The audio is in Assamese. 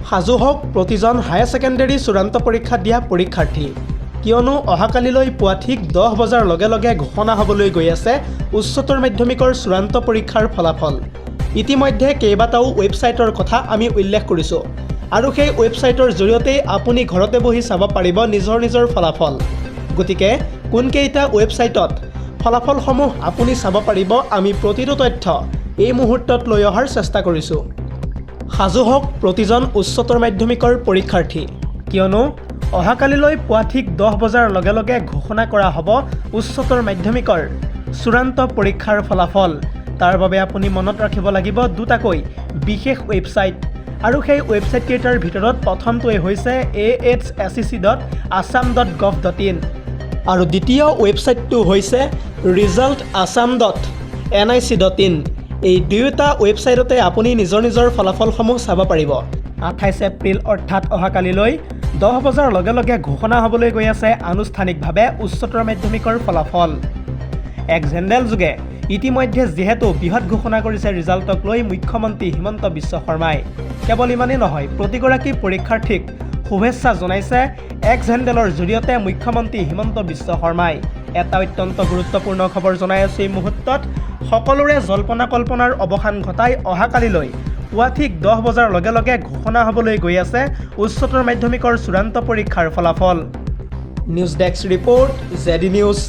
সাজু হওক প্ৰতিজন হায়াৰ ছেকেণ্ডেৰী চূড়ান্ত পৰীক্ষা দিয়া পৰীক্ষাৰ্থী, কিয়নো অহাকালিলৈ পুৱা ঠিক 10 বজাৰ লগে লগে ঘোষণা হ'বলৈ গৈ আছে উচ্চতৰ মাধ্যমিকৰ চূড়ান্ত পৰীক্ষাৰ ফলাফল। ইতিমধ্যে কেইবাটাও ৱেবছাইটৰ কথা আমি উল্লেখ কৰিছোঁ আৰু সেই ৱেবছাইটৰ জৰিয়তে আপুনি ঘৰতে বহি চাব পাৰিব নিজৰ ফলাফল। গতিকে কোনকেইটা ৱেবছাইটত ফলাফলসমূহ আপুনি চাব পাৰিব, আমি প্ৰতিটো তথ্য এই মুহূৰ্তত লৈ অহাৰ চেষ্টা কৰিছোঁ। সাজু হওক প্ৰতিজন উচ্চতৰ মাধ্যমিকৰ পৰীক্ষাৰ্থী, কিয়নো অহাকালিলৈ পুৱা ঠিক 10 বজাৰ লগে লগে ঘোষণা কৰা হ'ব উচ্চতৰ মাধ্যমিকৰ চূড়ান্ত পৰীক্ষাৰ ফলাফল। তাৰ বাবে আপুনি মনত ৰাখিব লাগিব দুটাকৈ বিশেষ ৱেবছাইট, আৰু সেই ৱেবছাইটকেইটাৰ ভিতৰত প্ৰথমটোৱে হৈছে ahsc.assam.gov.in আৰু দ্বিতীয় ৱেবছাইটটো হৈছে resultassam.nic.in। এই দুয়োটা ৱেবছাইটতে আপুনি নিজৰ ফলাফলসমূহ চাব পাৰিব। 28 এপ্ৰিল অৰ্থাৎ অহাকালিলৈ 10 বজাৰ লগে লগে ঘোষণা হ'বলৈ গৈ আছে আনুষ্ঠানিকভাৱে উচ্চতৰ মাধ্যমিকৰ ফলাফল। এক জেনেৰেল যোগে ইতিমধ্যে যিহেতু বৃহৎ ঘোষণা কৰিছে ৰিজাল্টক লৈ মুখ্যমন্ত্ৰী হিমন্ত বিশ্ব শৰ্মাই। কেৱল ইমানেই নহয়, প্ৰতিগৰাকী পৰীক্ষাৰ্থীক শুভেচ্ছা জনাইছে এক জেনেৰেলৰ জৰিয়তে মুখ্যমন্ত্ৰী হিমন্ত বিশ্ব শৰ্মাই। এটা অত্যন্ত গুৰুত্বপূৰ্ণ খবৰ জনাই আছোঁ এই মুহূৰ্তত। সকলোৰে জল্পনা কল্পনাৰ অৱসান ঘটাই অহাকালিলৈ পুৱা ঠিক 10 বজাৰ লগে লগে ঘোষণা হ'বলৈ গৈ আছে উচ্চতৰ মাধ্যমিকৰ চূড়ান্ত পৰীক্ষাৰ ফলাফল। News desk report, ZD news.